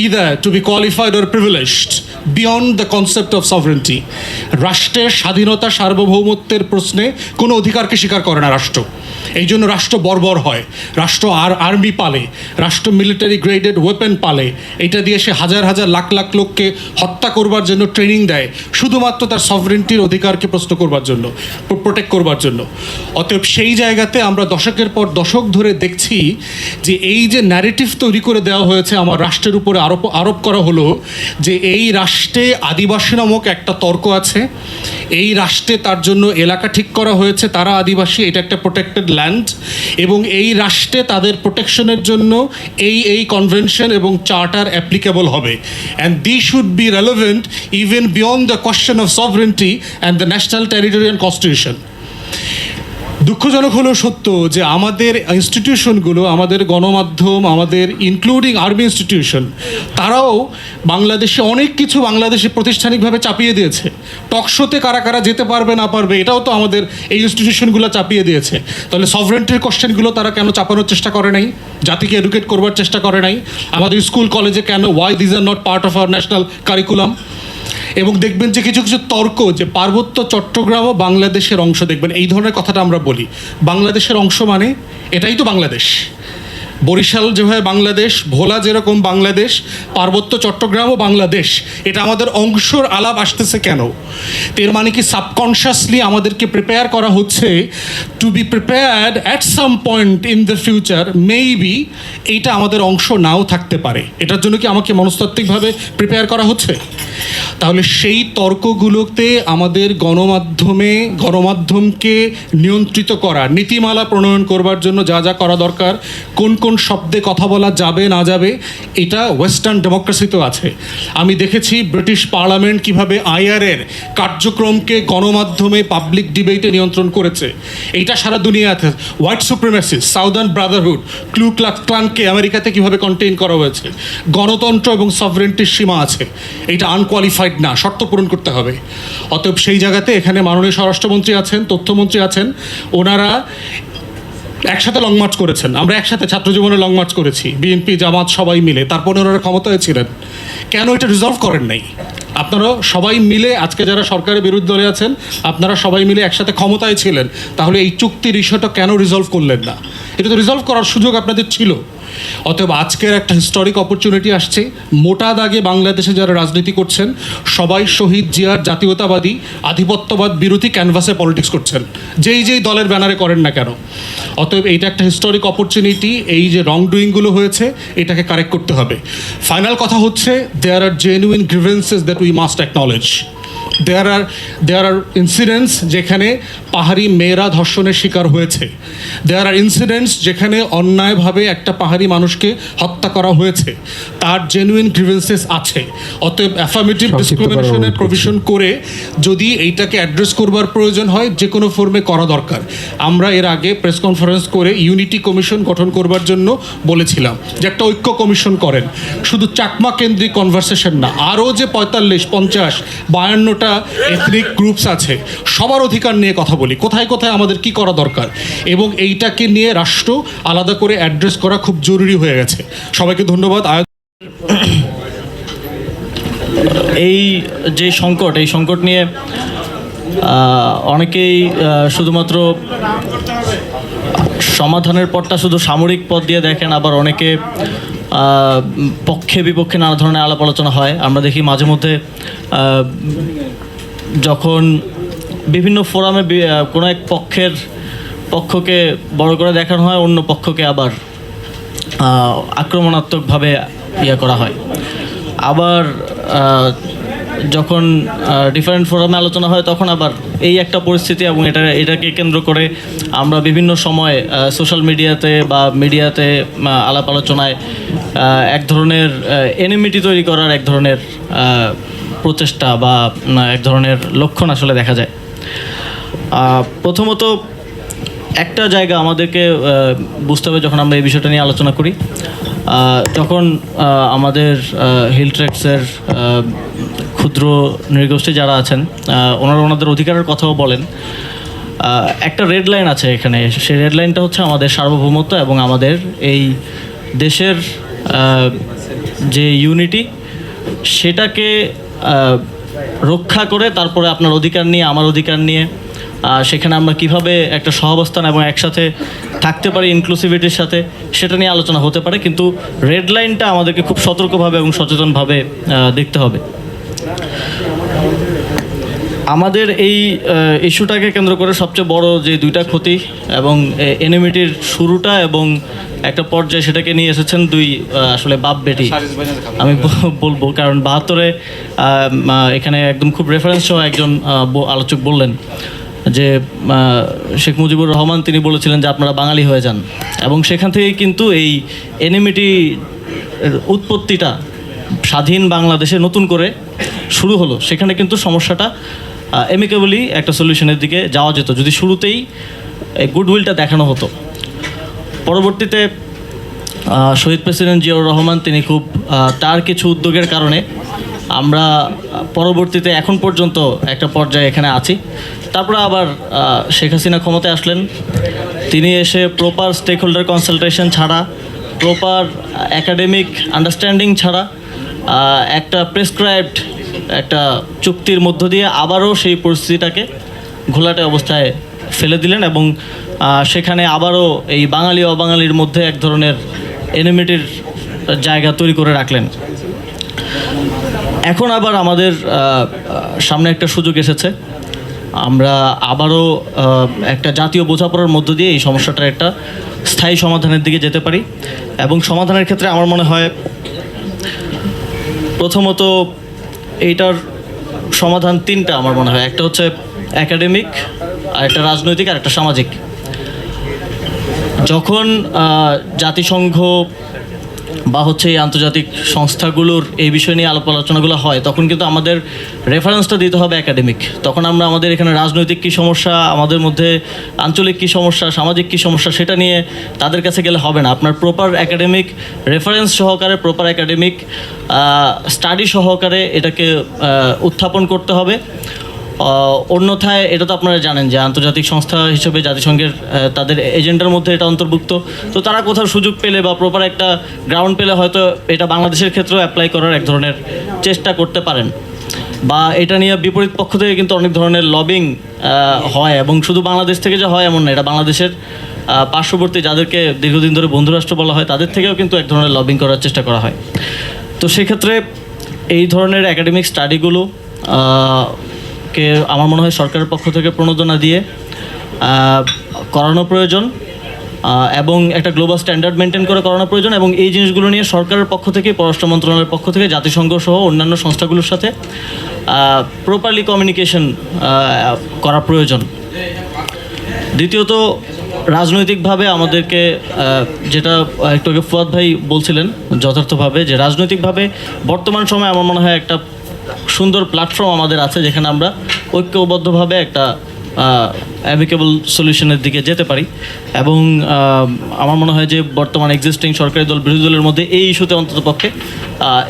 either to be qualified or privileged beyond the concept of sovereignty. রাষ্ট্রের স্বাধীনতা সার্বভৌমত্বের প্রশ্নে কোনো অধিকারকে স্বীকার করে না রাষ্ট্র। এই জন্য রাষ্ট্র বর্বর হয়, রাষ্ট্র আর্মি পালে, রাষ্ট্র মিলিটারি গ্রেডেড ওয়েপেন পালে, এটা দিয়ে সে হাজার হাজার লাখ লাখ লোককে হত্যা করবার জন্য ট্রেনিং দেয়, শুধুমাত্র তার সভরেন্টির অধিকারকে প্রশ্ন করবার জন্য, প্রোটেক্ট করবার জন্য। অতএব সেই জায়গাতে আমরা দশকের পর দশক ধরে দেখছি যে এই যে ন্যারেটিভ তৈরি করে দেওয়া হয়েছে আমার রাষ্ট্রের উপরে আরোপ করা হলো যে এই রাষ্ট্রে আদিবাসী নামক একটা তর্ক আছে, এই রাষ্ট্রে তার জন্য এলাকা ঠিক করা হয়েছে, তারা আদিবাসী, এটা একটা প্রোটেক্টেড ল্যান্ড, এবং এই রাষ্ট্রে তাদের প্রোটেকশনের জন্য এই কনভেনশন এবং চার্টার অ্যাপ্লিকেবল হবে, and this should be relevant even beyond the question of sovereignty and the national territorial constitution. দুঃখজনক হলেও সত্য যে আমাদের ইনস্টিটিউশনগুলো, আমাদের গণমাধ্যম, আমাদের ইনক্লুডিং আর্মি ইনস্টিটিউশন, তারাও বাংলাদেশে অনেক কিছু বাংলাদেশে প্রাতিষ্ঠানিকভাবে চাপিয়ে দিয়েছে। টকশোতে কারা কারা যেতে পারবে না পারবে এটাও তো আমাদের এই ইনস্টিটিউশনগুলো চাপিয়ে দিয়েছে। তাহলে সভরেন্টির কোশ্চেনগুলো তারা কেন চাপানোর চেষ্টা করে নাই, জাতিকে এডুকেট করবার চেষ্টা করে নাই? আমাদের স্কুল কলেজে কেন, why these are not part of our national curriculum? এবং দেখবেন যে কিছু কিছু তর্ক যে পার্বত্য চট্টগ্রামও বাংলাদেশের অংশ, দেখবেন এই ধরনের কথাটা আমরা বলি। বাংলাদেশের অংশ মানে এটাই তো বাংলাদেশ। বরিশাল যেভাবে বাংলাদেশ, ভোলা যেরকম বাংলাদেশ, পার্বত্য চট্টগ্রামও বাংলাদেশ। এটা আমাদের অংশর আলাপ আসতেছে কেন? এর মানে কি সাবকনশিয়াসলি আমাদেরকে প্রিপেয়ার করা হচ্ছে to be prepared at some point in the future, maybe এইটা আমাদের অংশ নাও থাকতে পারে। এটার জন্য কি আমাকে মনস্তাত্ত্বিকভাবে প্রিপেয়ার করা হচ্ছে? তাহলে সেই তর্কগুলোতে আমাদের গণমাধ্যমকে নিয়ন্ত্রিত করা, নীতিমালা প্রণয়ন করবার জন্য যা যা করা দরকার, কোন কোন শব্দে কথা বলা যাবে না যাবে, এটা ওয়েস্টার্ন ডেমোক্রেসিতেও আছে। আমি দেখেছি ব্রিটিশ পার্লামেন্ট কিভাবে আইআরের কার্যক্রমকে গণমাধ্যমে পাবলিক ডিবেটে নিয়ন্ত্রণ করেছে। এইটা সারা দুনিয়াতে। হোয়াইট সুপ্রিমেসিস, সাউদার্ন ব্রাদারহুড, ক্লু ক্লানকে আমেরিকাতে কিভাবে কন্টেইন করা হয়েছে। গণতন্ত্র এবং সভরেন্টির সীমা আছে, এইটা আনকোয়ালিফাইড না, শর্ত পূরণ করতে হবে। অতএব সেই জায়গাতে এখানে মাননীয় স্বরাষ্ট্রমন্ত্রী আছেন, তথ্যমন্ত্রী আছেন, ওনারা একসাথে লং মার্চ করেছেন। আমরা একসাথে ছাত্র জীবনে লং মার্চ করেছি, বিএনপি জামাত সবাই মিলে। তারপরে ওনারা ক্ষমতায় ছিলেন, কেন এটা রিজলভ করেন নাই? আপনারা সবাই মিলে, আজকে যারা সরকারের বিরোধী দলে আছেন, আপনারা সবাই মিলে একসাথে ক্ষমতায় ছিলেন, তাহলে এই চুক্তির ইস্যুটা কেন রিজলভ করলেন না? এটা তো রিজলভ করার সুযোগ আপনাদের ছিল। অতএব আজকের একটা হিস্টোরিক অপরচুনিটি আসছে। মোটা দাগে বাংলাদেশে যারা রাজনীতি করছেন সবাই শহীদ জিয়ার জাতীয়তাবাদী আধিপত্যবাদ বিরোধী ক্যানভাসে পলিটিক্স করছেন, যেই দলের ব্যানারে করেন না কেন। অতএব এইটা একটা হিস্টোরিক অপরচুনিটি। এই যে রং ডুইংগুলো হয়েছে এটাকে কারেক্ট করতে হবে। ফাইনাল কথা হচ্ছে, there are genuine grievances that we must acknowledge. There are incidents যেখানে পাহাড়ি মেয়েরা ধর্ষণের শিকার হয়েছে। দেয়ার আর ইনসিডেন্টস যেখানে অন্যায়ভাবে একটা পাহাড়ি মানুষকে হত্যা করা হয়েছে, তার জেনুইন গ্রিভেন্সেস আছে। অতএব অ্যাফার্মেটিভ ডিসক্রিমিনেশনের প্রভিশন করে যদি এইটাকে অ্যাড্রেস করবার প্রয়োজন হয়, যে কোনো ফর্মে করা দরকার। আমরা এর আগে প্রেস কনফারেন্স করে ইউনিটি কমিশন গঠন করবার জন্য বলেছিলাম যে একটা ঐক্য কমিশন করেন, শুধু চাকমা কেন্দ্রিক কনভারসেশন না, আরও যে 45, 50, 52টা এথনিক গ্রুপস আছে, সবার অধিকার নিয়ে কথা বলি, কোথায় কোথায় আমাদের কি করা দরকার, এবং এইটাকে নিয়ে রাষ্ট্র আলাদা করে অ্যাড্রেস করা খুব জরুরি হয়ে গেছে। সবাইকে ধন্যবাদ। এই যে সংকট, এই সংকট নিয়ে অনেকেই শুধুমাত্র সমাধানের পথটা শুধু সামরিক পথ দিয়ে দেখেন, আবার অনেকে পক্ষে বিপক্ষে নানা ধরনের আলাপ আলোচনা হয়। আমরা দেখি মাঝে মধ্যে যখন বিভিন্ন ফোরামে কোনো এক পক্ষকে বড় করে দেখানো হয়, অন্য পক্ষকে আবার আক্রমণাত্মকভাবে করা হয়। আবার যখন ডিফারেন্ট ফোরামে আলোচনা হয় তখন আবার এই একটা পরিস্থিতি, এবং এটাকে কেন্দ্র করে আমরা বিভিন্ন সময় সোশ্যাল মিডিয়াতে বা মিডিয়াতে আলাপ আলোচনায় এক ধরনের এনিমিটি তৈরি করার এক ধরনের প্রচেষ্টা বা এক ধরনের লক্ষণ আসলে দেখা যায়। প্রথমত একটা জায়গা আমাদেরকে বুঝতে হবে, যখন আমরা এই বিষয়টা নিয়ে আলোচনা করি, তখন আমাদের হিল ট্র্যাক্সের ক্ষুদ্র নৃগোষ্ঠী যারা আছেন, ওনারা ওনাদের অধিকারের কথাও বলেন। একটা রেড লাইন আছে এখানে, সেই রেড লাইনটা হচ্ছে আমাদের সার্বভৌমত্ব এবং আমাদের এই দেশের যে ইউনিটি, সেটাকে রক্ষা করে তারপরে আপনার অধিকার নিয়ে আমার অধিকার নিয়ে সেখানে আমরা কিভাবে একটা সহাবস্থান এবং একসাথে থাকতে পারি ইনক্লুসিভিটির সাথে, সেটা নিয়ে আলোচনা হতে পারে। কিন্তু রেড লাইনটা আমাদেরকে খুব সতর্কভাবে এবং সচেতনভাবে দেখতে হবে। আমাদের এই ইস্যুটাকে কেন্দ্র করে সবচেয়ে বড় যে দুইটা ক্ষতি এবং এনিমিটির শুরুটা এবং একটা পর্যায়ে সেটাকে নিয়ে এসেছেন দুই আসলে বাপ বেটি আমি বলবো, কারণ 72-এ এখানে একদম খুব রেফারেন্স সহ একজন আলোচক বললেন যে শেখ মুজিবুর রহমান তিনি বলেছিলেন যে আপনারা বাঙালি হয়ে যান, এবং সেখান থেকেই কিন্তু এই এনিমিটি উৎপত্তিটা স্বাধীন বাংলাদেশে নতুন করে শুরু হলো। সেখানে কিন্তু সমস্যাটা এমিকেবলি একটা সলিউশনের দিকে যাওয়া যেত যদি শুরুতেই গুডউইলটা দেখানো হতো। পরবর্তীতে শহীদ প্রেসিডেন্ট জিয়াউর রহমান তিনি খুব তার কিছু উদ্যোগের কারণে আমরা পরবর্তীতে এখন পর্যন্ত একটা পর্যায়ে এখানে আছি। তারপরে আবার শেখ হাসিনা ক্ষমতায় আসলেন, তিনি এসে প্রপার স্টেক হোল্ডার কনসালটেশন ছাড়া, প্রপার একাডেমিক আন্ডারস্ট্যান্ডিং ছাড়া একটা প্রেসক্রাইবড একটা চুক্তির মধ্য দিয়ে আবারও সেই পরিস্থিতিটাকে ঘোলাটে অবস্থায় ফেলে দিলেন, এবং সেখানে আবারও এই বাঙালি অবাঙালির মধ্যে এক ধরনের এনিমিটির জায়গা তৈরি করে রাখলেন। এখন আবার আমাদের সামনে একটা সুযোগ এসেছে, আমরা আবারও একটা জাতীয় বোঝাপড়ার মধ্য দিয়ে এই সমস্যাটার একটা স্থায়ী সমাধানের দিকে যেতে পারি। এবং সমাধানের ক্ষেত্রে আমার মনে হয় প্রথমত এইটার সমাধান তিনটা আমার মনে হয়। একটা হচ্ছে একাডেমিক, আর একটা রাজনৈতিক, আর একটা সামাজিক। যখন জাতিসংঘ বা হচ্ছে এই আন্তর্জাতিক সংস্থাগুলোর এই বিষয় নিয়ে আলাপ আলোচনাগুলো হয়, তখন কিন্তু আমাদের রেফারেন্সটা দিতে হবে একাডেমিক। তখন আমরা আমাদের এখানে রাজনৈতিক কী সমস্যা, আমাদের মধ্যে আঞ্চলিক কী সমস্যা, সামাজিক কী সমস্যা, সেটা নিয়ে তাদের কাছে গেলে হবে না। আপনার প্রপার একাডেমিক রেফারেন্স সহকারে, প্রপার একাডেমিক স্টাডি সহকারে এটাকে উত্থাপন করতে হবে। অন্যথায় এটা তো আপনারা জানেন যে আন্তর্জাতিক সংস্থা হিসেবে জাতিসংঘের তাদের এজেন্ডার মধ্যে এটা অন্তর্ভুক্ত। তো তারা কোথাও সুযোগ পেলে বা প্রপার একটা গ্রাউন্ড পেলে হয়তো এটা বাংলাদেশের ক্ষেত্রেও অ্যাপ্লাই করার এক ধরনের চেষ্টা করতে পারেন। বা এটা নিয়ে বিপরীত পক্ষ থেকে কিন্তু অনেক ধরনের লবিং হয়, এবং শুধু বাংলাদেশ থেকে যে হয় এমন না, এটা বাংলাদেশের পার্শ্ববর্তী যাদেরকে দীর্ঘদিন ধরে বন্ধুরাষ্ট্র বলা হয় তাদের থেকেও কিন্তু এক ধরনের লবিং করার চেষ্টা করা হয়। তো সেক্ষেত্রে এই ধরনের একাডেমিক স্টাডিগুলো কে আমার মনে হয় সরকারের পক্ষ থেকে প্রণোদনা দিয়ে করানো প্রয়োজন, এবং একটা গ্লোবাল স্ট্যান্ডার্ড মেনটেন করে করানো প্রয়োজন। এবং এই জিনিসগুলো নিয়ে সরকারের পক্ষ থেকে, পররাষ্ট্র মন্ত্রণালয়ের পক্ষ থেকে, জাতিসংঘ সহ অন্যান্য সংস্থাগুলোর সাথে প্রপারলি কমিউনিকেশন করা প্রয়োজন। দ্বিতীয়ত রাজনৈতিকভাবে আমাদেরকে যেটা একটু আগে ফুয়াদ ভাই বলছিলেন যথার্থভাবে, যে রাজনৈতিকভাবে বর্তমান সময়ে আমার মনে হয় একটা সুন্দর প্ল্যাটফর্ম আমাদের আছে যেখানে আমরা ঐক্যবদ্ধভাবে একটা অ্যামিকেবল সলিউশনের দিকে যেতে পারি। এবং আমার মনে হয় যে বর্তমান এক্সিস্টিং সরকারি দল বিরোধী দলের মধ্যে এই ইস্যুতে অন্ততপক্ষে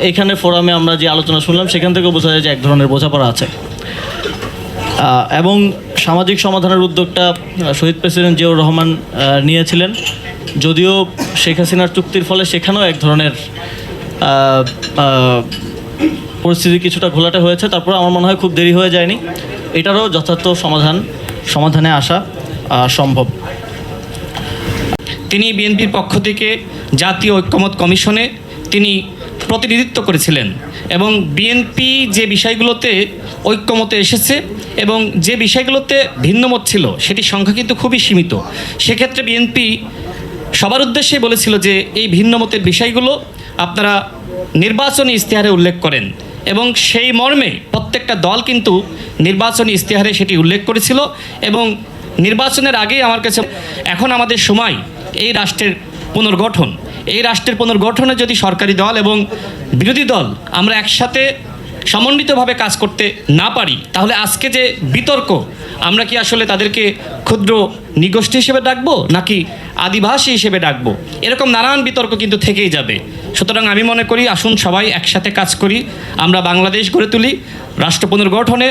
এখানে ফোরামে আমরা যে আলোচনা শুনলাম সেখান থেকেও বোঝা যায় যে এক ধরনের বোঝাপড়া আছে। এবং সামাজিক সমাধানের উদ্যোগটা শহীদ প্রেসিডেন্ট জিয়াউর রহমান নিয়েছিলেন, যদিও শেখ হাসিনার চুক্তির ফলে সেখানেও এক ধরনের পরিস্থিতি কিছুটা ঘোলাটে হয়েছে। তারপর আমার মনে হয় খুব দেরি হয়ে যায়নি, এটারও যথার্থ সমাধানে আসা সম্ভব। তিনি বিএনপির পক্ষ থেকে জাতীয় ঐক্যমত কমিশনে তিনি প্রতিনিধিত্ব করেছিলেন, এবং বিএনপি যে বিষয়গুলোতে ঐক্যমতে এসেছে এবং যে বিষয়গুলোতে ভিন্নমত ছিল সেটি সংখ্যা কিন্তু খুবই সীমিত। সেক্ষেত্রে বিএনপি সবার উদ্দেশ্যে বলেছিল যে এই ভিন্নমতের বিষয়গুলো আপনারা নির্বাচনী ইশতেহারে উল্লেখ করেন, এবং সেই মর্মে প্রত্যেকটা দল কিন্তু নির্বাচনী ইশতেহারে সেটি উল্লেখ করেছিল। এবং নির্বাচনের আগেই আমার কাছে এখন আমাদের সময় এই রাষ্ট্রের পুনর্গঠন, এই রাষ্ট্রের পুনর্গঠনে যদি সরকারি দল এবং বিরোধী দল আমরা একসাথে সমন্বিতভাবে কাজ করতে না পারি, তাহলে আজকে যে বিতর্ক, আমরা কি আসলে তাদেরকে ক্ষুদ্র নিগোষ্ঠী হিসেবে ডাকবো নাকি আদিবাসী হিসেবে ডাকবো, এরকম নানান বিতর্ক কিন্তু থেকেই যাবে। সুতরাং আমি মনে করি আসুন সবাই একসাথে কাজ করি, আমরা বাংলাদেশ গড়ে তুলি। রাষ্ট্র পুনর্গঠনে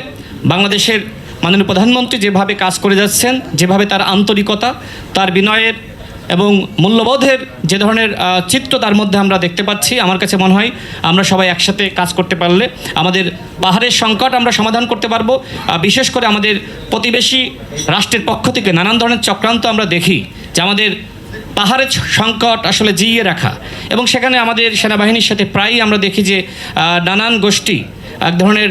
বাংলাদেশের মাননীয় প্রধানমন্ত্রী যেভাবে কাজ করে যাচ্ছেন, যেভাবে তার আন্তরিকতা, তার বিনয়ের এবং মূল্যবোধের যে ধরনের চিত্র তার মধ্যে আমরা দেখতে পাচ্ছি, আমার কাছে মনে হয় আমরা সবাই একসাথে কাজ করতে পারলে আমাদের পাহাড়ের সংকট আমরা সমাধান করতে পারবো। বিশেষ করে আমাদের প্রতিবেশী রাষ্ট্রের পক্ষ থেকে নানান ধরনের চক্রান্ত আমরা দেখি যে আমাদের পাহাড়ের সংকট আসলে জিইয়ে রাখা, এবং সেখানে আমাদের সেনাবাহিনীর সাথে প্রায়ই আমরা দেখি যে নানান গোষ্ঠী এক ধরনের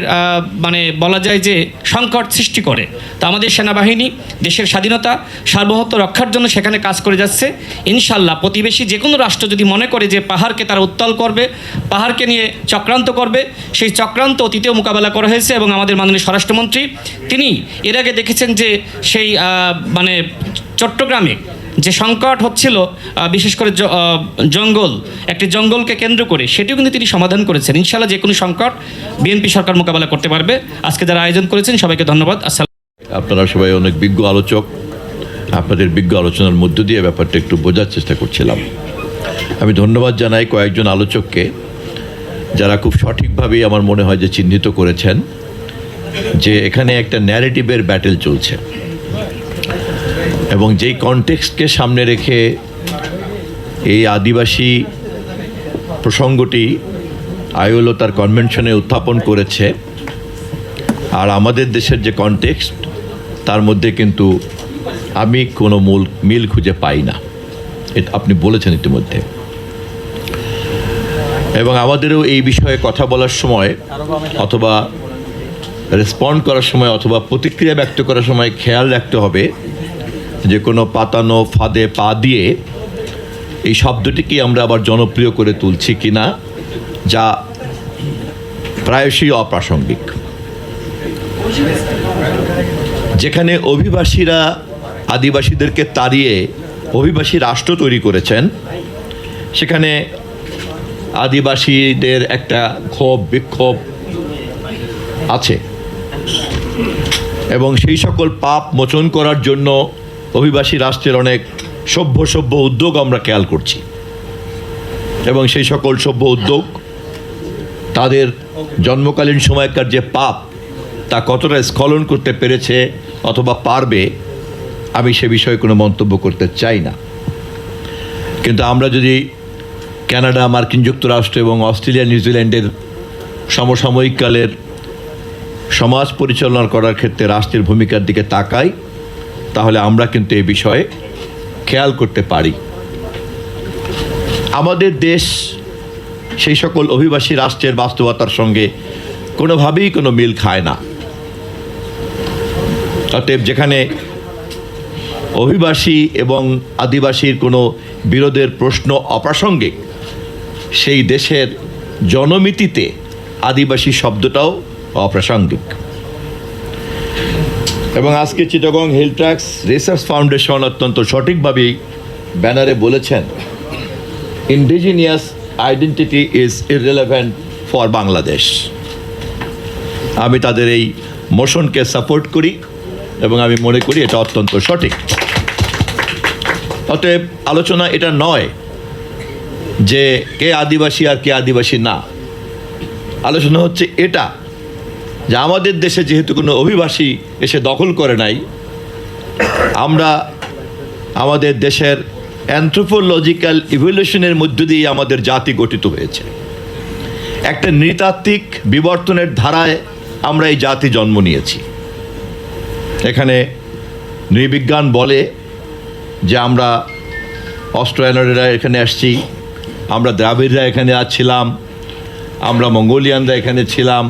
মানে বলা যায় যে সংকট সৃষ্টি করে। তো আমাদের সেনাবাহিনী দেশের স্বাধীনতা সার্বভৌমত্ব রক্ষার জন্য সেখানে কাজ করে যাচ্ছে। ইনশাল্লাহ প্রতিবেশী যে কোনো রাষ্ট্র যদি মনে করে যে পাহাড়কে তারা উত্তাল করবে, পাহাড়কে নিয়ে চক্রান্ত করবে, সেই চক্রান্ত অতীতেও মোকাবেলা করা হয়েছে। এবং আমাদের মাননীয় স্বরাষ্ট্রমন্ত্রী তিনি এর আগে দেখেছেন যে সেই মানে চট্টগ্রামে যে সংকট হচ্ছিল বিশেষ করে জঙ্গল, একটি জঙ্গলকে কেন্দ্র করে, সেটিও কিন্তু তিনি সমাধান করেছেন। ইনশাল্লাহ যে কোনো সংকট বিএনপি সরকার মোকাবেলা করতে পারবে। আজকে যারা আয়োজন করেছেন সবাইকে ধন্যবাদ। আসসালাম। আপনারা সবাই অনেক বিজ্ঞ আলোচক, আপনাদের বিজ্ঞ আলোচনার মধ্য দিয়ে ব্যাপারটা একটু বোঝার চেষ্টা করছিলাম। আমি ধন্যবাদ জানাই কয়েকজন আলোচককে যারা খুব সঠিকভাবেই আমার মনে হয় যে চিহ্নিত করেছেন যে এখানে একটা ন্যারেটিভের ব্যাটেল চলছে, এবং যেই কনটেক্সটকে সামনে রেখে এই আদিবাসী প্রসঙ্গটি আইএলও তার কনভেনশনে উত্থাপন করেছে, আর আমাদের দেশের যে কনটেক্সট তার মধ্যে কিন্তু আমি কোনো মিল খুঁজে পাই না, এটা আপনি বলেছেন ইতিমধ্যে। এবং আমাদেরও এই বিষয়ে কথা বলার সময় অথবা রেসপন্ড করার সময় অথবা প্রতিক্রিয়া ব্যক্ত করার সময় খেয়াল রাখতে হবে যে কোনো পাতানো ফাঁদে পা দিয়ে এই শব্দটিকে আমরা আবার জনপ্রিয় করে তুলছি কিনা, যা প্রায়শই অপ্রাসঙ্গিক। যেখানে অভিবাসীরা আদিবাসীদেরকে তাড়িয়ে অভিবাসী রাষ্ট্র তৈরি করেছেন, সেখানে আদিবাসীদের একটা ক্ষোভ বিক্ষোভ আছে, এবং সেই সকল পাপ মোচন করার জন্য অভিবাসী রাষ্ট্রের অনেক সভ্য উদ্যোগ আমরা খেয়াল করছি, এবং সেই সকল সভ্য উদ্যোগ তাদের জন্মকালীন সময়কার যে পাপ তা কতটা স্খলন করতে পেরেছে অথবা পারবে, আমি সে বিষয়ে কোনো মন্তব্য করতে চাই না। কিন্তু আমরা যদি কানাডা, মার্কিন যুক্তরাষ্ট্র এবং অস্ট্রেলিয়া, নিউজিল্যান্ডের সমসাময়িককালের সমাজ পরিচালনা করার ক্ষেত্রে রাষ্ট্রের ভূমিকার দিকে তাকাই, তাহলে আমরা কিন্তু এই বিষয়ে খেয়াল করতে পারি আমাদের দেশ সেই সকল অভিবাসী রাষ্ট্রের বাস্তবতার সঙ্গে কোনোভাবেই কোনো মিল খায় না। অতএব যেখানে অভিবাসী এবং আদিবাসীর কোনো বিরোধের প্রশ্ন অপ্রাসঙ্গিক, সেই দেশের জনমিতিতে আদিবাসী শব্দটাও অপ্রাসঙ্গিক। এবং আজকে Chittagong hill tracts research foundation অত্যন্ত সঠিকভাবেই ব্যানারে বলেছেন, indigenous identity is irrelevant for Bangladesh. আমি তাদের এই মোশনকে সাপোর্ট করি এবং আমি মনে করি এটা অত্যন্ত সঠিক। অতএব আলোচনা এটা নয় যে কে আদিবাসী আর কে আদিবাসী না, আলোচনা হচ্ছে এটা যে আমাদের দেশে যেহেতু কোনো অভিবাসী এসে দখল করে নাই, আমরা আমাদের দেশের অ্যানথ্রোপোলজিক্যাল ইভলিউশনের মধ্য দিয়ে আমাদের জাতি গঠিত হয়েছে। একটা নৃতাত্ত্বিক বিবর্তনের ধারায় আমরা এই জাতি জন্ম নিয়েছি। এখানে নৃবিজ্ঞান বলে যে আমরা অস্ট্রোয়ানরা এখানে আসছি, আমরা দ্রাবিড়রা এখানে ছিলাম, আমরা মঙ্গোলিয়ানরা এখানে ছিলাম,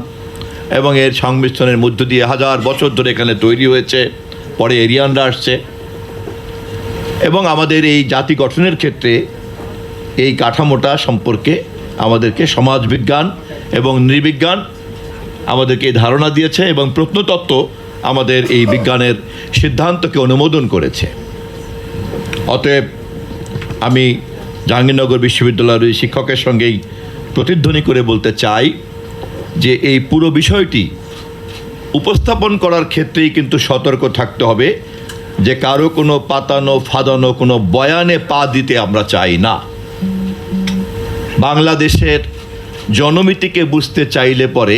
এবং এর সংমিশ্রণের মধ্য দিয়ে হাজার বছর ধরে এখানে তৈরি হয়েছে, পরে এরিয়ানরা আসছে। এবং আমাদের এই জাতি গঠনের ক্ষেত্রে এই কাঠামোটা সম্পর্কে আমাদেরকে সমাজবিজ্ঞান এবং নৃবিজ্ঞান আমাদেরকে এই ধারণা দিয়েছে, এবং প্রত্নতত্ত্ব আমাদের এই বিজ্ঞানের সিদ্ধান্তকে অনুমোদন করেছে। অতএব আমি জাহাঙ্গীরনগর বিশ্ববিদ্যালয়ের শিক্ষকের সঙ্গেই প্রতিধ্বনি করে বলতে চাই যে এই পুরো বিষয়টি উপস্থাপন করার ক্ষেত্রেই কিন্তু সতর্ক থাকতে হবে যে কারো কোনো পাতানো ফাঁদানো কোনো বয়ানে পা দিতে আমরা চাই না। বাংলাদেশের জনমিতিকে বুঝতে চাইলে পরে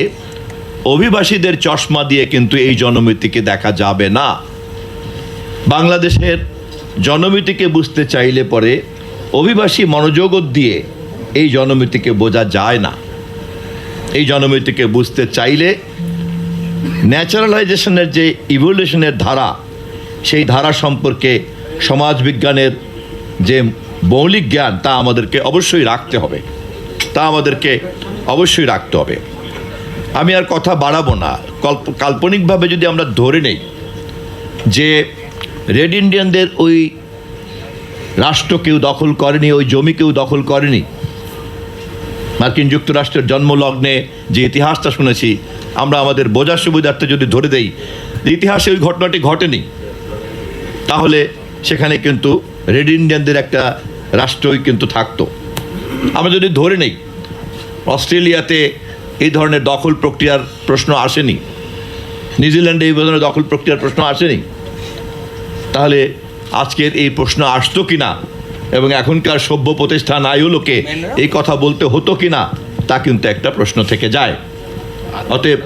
অভিবাসীদের চশমা দিয়ে কিন্তু এই জনমিতিকে দেখা যাবে না। বাংলাদেশের জনমিতিকে বুঝতে চাইলে পরে অভিবাসী মনোযোগ দিয়ে এই জনমিতিকে বোঝা যায় না। এই জনমিতিকে বুঝতে চাইলে ন্যাচারালাইজেশনের যে ইভলিউশনের ধারা, সেই ধারা সম্পর্কে সমাজবিজ্ঞানের যে মৌলিক জ্ঞান তা আমাদেরকে অবশ্যই রাখতে হবে, আমি আর কথা বাড়াবো না। কাল্পনিকভাবে যদি আমরা ধরে নেই যে রেড ইন্ডিয়ানদের ওই রাষ্ট্র কেউ দখল করেনি, ওই জমি কেউ দখল করেনি, মার্কিন যুক্তরাষ্ট্রের জন্মলগ্নে যে ইতিহাসটা শুনেছি আমরা আমাদের বোঝার সুবিধার্থে যদি ধরে দেই যে ইতিহাসে ওই ঘটনাটি ঘটেনি, তাহলে সেখানে কিন্তু রেড ইন্ডিয়ানদের একটা রাষ্ট্রই কিন্তু থাকতো। আমরা যদি ধরে নেই অস্ট্রেলিয়াতে এই ধরনের দখল প্রক্রিয়ার প্রশ্ন আসেনি, নিউজিল্যান্ডে এই ধরনের দখল প্রক্রিয়ার প্রশ্ন আসেনি, তাহলে আজকের এই প্রশ্ন আসতো কিনা এবং এখনকার সভ্য প্রতিষ্ঠান আইওলোকে এই কথা বলতে হতো কিনা তা কিন্তু একটা প্রশ্ন থেকে যায়। অতএব